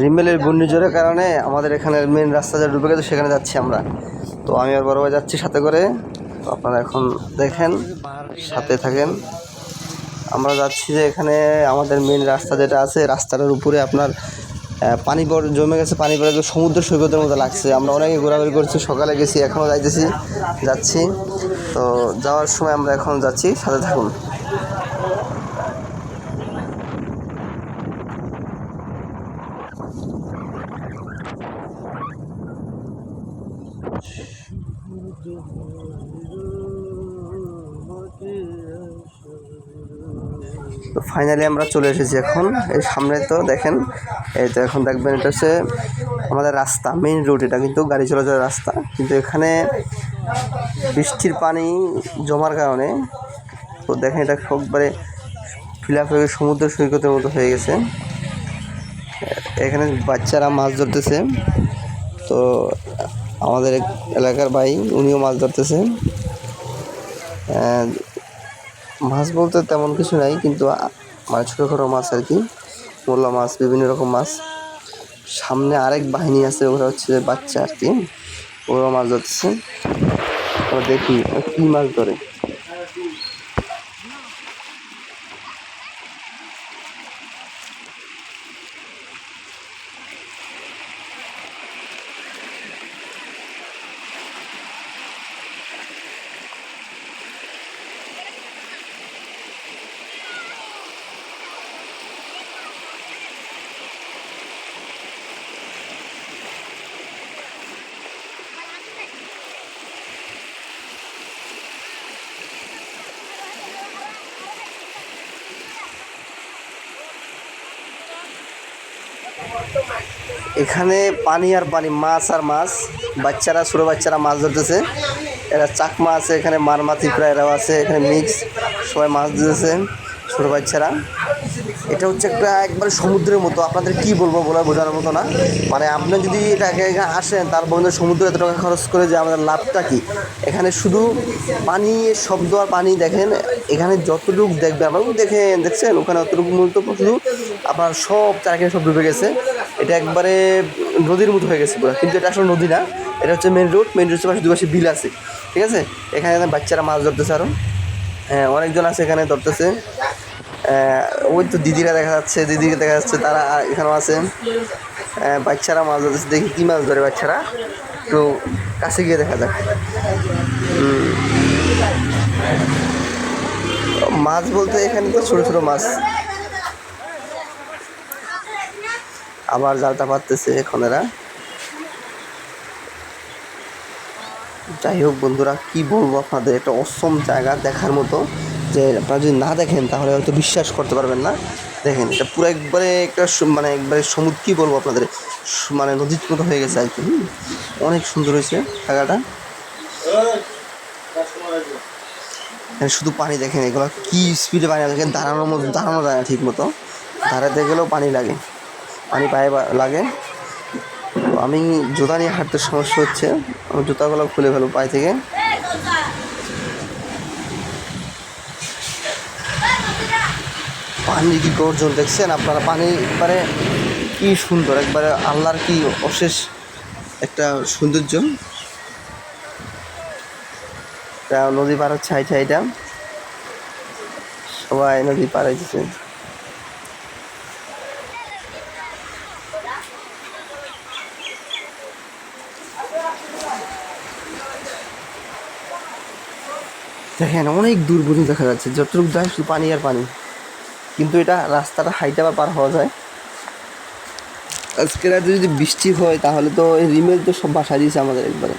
রিমেলের ঘূর্ণিঝড়ের কারণে আমাদের এখানে মেন রাস্তা যা ডুবে গেছে সেখানে যাচ্ছি আমরা। তো আমি আর বড় ভাই যাচ্ছি সাথে করে। তো আপনারা এখন দেখেন, সাথে থাকেন। আমরা যাচ্ছি যে এখানে আমাদের মেন রাস্তা যেটা আছে, রাস্তাটার উপরে আপনার পানি জমে গেছে, পানি পড়ে সমুদ্র সৈকতের মতো লাগছে। আমরা অনেকে ঘোরাঘুরি করছি, সকালে গেছি, এখনও যাচ্ছি। তো যাওয়ার সময় আমরা এখন যাচ্ছি, সাথে থাকুন। তো ফাইনালি আমরা চলে এসেছি এখন। এই সামনে তো দেখেন, এই তো এখন দেখবেন এটা হচ্ছে আমাদের রাস্তা, মেইন রোড। এটা কিন্তু গাড়ি চলাচলের রাস্তা, কিন্তু এখানে বৃষ্টির পানি জমার কারণে তো দেখেন এটা একবারে ফিল আপ হয়ে সমুদ্র সৈকতের মতো হয়ে গেছে। এখানে বাচ্চারা মাছ ধরতেছে। তো আমাদের এলাকার ভাই উনিও মাছ ধরতেছে। মাছ বলতে তেমন কিছু নাই, কিন্তু মানে ছোটোখাটো মাছ আর কি, মোল্লা মাছ, বিভিন্ন রকম মাছ। সামনে আরেক বাহিনী আছে, ওরা হচ্ছে বাচ্চা আর কি, ওরা মাছ ধরতেছে। তো দেখি কী মাছ ধরে। এখানে পানি আর পানি, মাছ আর মাছ। বাচ্চারা, ছোটো বাচ্চারা মাছ ধরতেছে। এরা চাকমা আছে, এখানে মারমাতি প্রায় এরাও আছে, এখানে মিক্স, সবাই মাছ ধরতেছে ছোটো বাচ্চারা। এটা হচ্ছে একটা একবারে সমুদ্রের মতো, আপনাদের কি বলবো, বোঝানোর মতো না। মানে আপনি যদি এটাকে এখানে আসেন, তার বন্ধু সমুদ্রে এত টাকা খরচ করে যে আমাদের লাভটা কি? এখানে শুধু পানি, শব্দ আর পানি। দেখেন এখানে যতটুকু দেখবেন আপনারা, দেখছেন ওখানে অতটুকু মূলত শুধু আপনার সব চারদিকে সব ডুবে গেছে। এটা একবারে নদীর মতো হয়ে গেছে পুরো, কিন্তু এটা আসলে নদী না, এটা হচ্ছে মেন রোড। মেন রোড পাশে দুপাশে বিল আছে, ঠিক আছে। এখানে বাচ্চারা মাছ ধরতেছে, আরও অনেকজন আছে এখানে ধরতেছে। ওই তো দিদিরা দেখা যাচ্ছে, দিদিকে দেখা যাচ্ছে, তারা এখানেও আছে। বাচ্চারা মাছ ধরতেছে, দেখি কী মাছ ধরে বাচ্চারা, একটু কাছে গিয়ে দেখা যাক। মাছ বলতে এখানে তো ছোটো ছোটো মাছ। আবার জালটা পাততেছে এখন এরা। যাই হোক বন্ধুরা, কি বলবো আপনাদের, একটা অসম জায়গা দেখার মতো। যে আপনারা যদি না দেখেন তাহলে হয়তো বিশ্বাস করতে পারবেন না। দেখেন এটা পুরো একবারে একটা মানে একবারে সমুদ্র, কী বলবো আপনাদের, মানে নদীর মতো হয়ে গেছে আর কি। অনেক সুন্দর হয়েছে জায়গাটা। শুধু পানি দেখেন, এগুলো কি স্পিডে পানি দেখেন, দাঁড়ানো যায় না ঠিক মতো, দাঁড়াতে গেলেও পানি লাগে, পানি পায়ে লাগে। তো আমি জুতা নিয়ে হাঁটতে সমস্যা হচ্ছে, আমি জুতাগুলো খুলে ফেলবো পায়ে থেকে। পানির কি গর্জন দেখছেন আপনারা, পানি একবারে কি সুন্দর, একবারে আল্লাহর কি অশেষ একটা সৌন্দর্য। নদী পার হচ্ছে এটা, সবাই নদী পার হইতেছে। দেখেন অনেক দূর পর্যন্ত দেখা যাচ্ছে, যতটুকু যায় শুধু পানি আর পানি। কিন্তু এটা রাস্তাটা হাইটে বা পার হওয়া যায়। আজকে রাতে যদি বৃষ্টি হয় তাহলে তো এই রিমেল তো সব বাসা দিয়েছে আমাদের একবারে।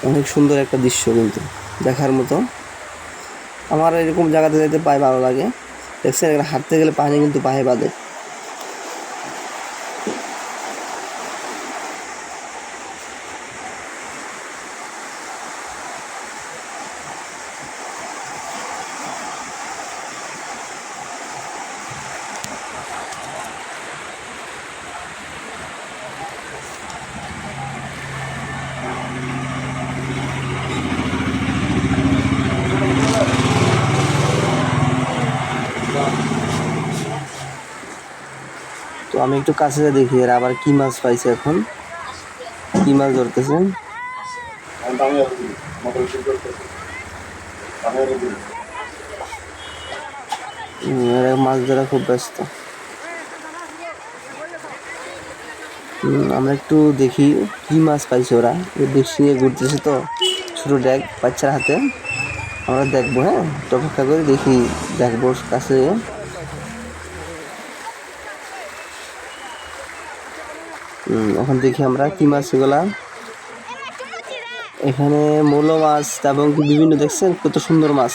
অনেক সুন্দর একটা দৃশ্য, কিন্তু দেখার মতো। আমার এরকম জায়গাতে যেতে পায়ে ভালো লাগে। দেখছেন এখানে হাঁটতে গেলে পানি কিন্তু পায়ে বাঁধে। তো আমি একটু কাছে দেখি এরা আবার কি মাছ পাইছে, এখন কি মাছ ধরতেছে। এরা মাছ ধরা খুব ব্যস্ত। আমরা একটু দেখি কি মাছ পাইছে ওরা, দেখছি নিয়ে ঘুরতেছে তো ছোটো ড্যাগ বাচ্চার হাতে। আমরা দেখবো, হ্যাঁ একটু অপেক্ষা করে দেখি, দেখবো কাছে। এখন দেখি আমরা কি মাছ এগুলা। এখানে মৌলো মাছ এবং বিভিন্ন, দেখছেন কত সুন্দর মাছ।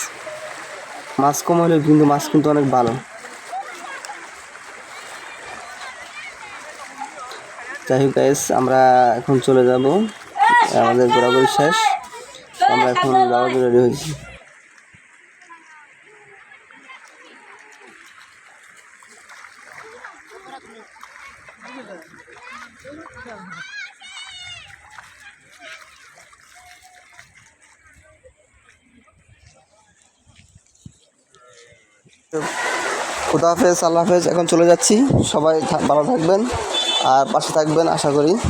মাছ কম হলেও কিন্তু মাছ কিন্তু অনেক ভালো। যাই হোক গাইস, আমরা এখন চলে যাব, আমাদের ঘোরাঘুরি শেষ, আমরা এখন যাওয়ার জন্য রেডি হয়েছি। খুদা হাফেজ, আল্লাহ হাফেজ, এখন চলে যাচ্ছি। সবাই ভালো থাকবেন আর পাশে থাকবেন আশা করি।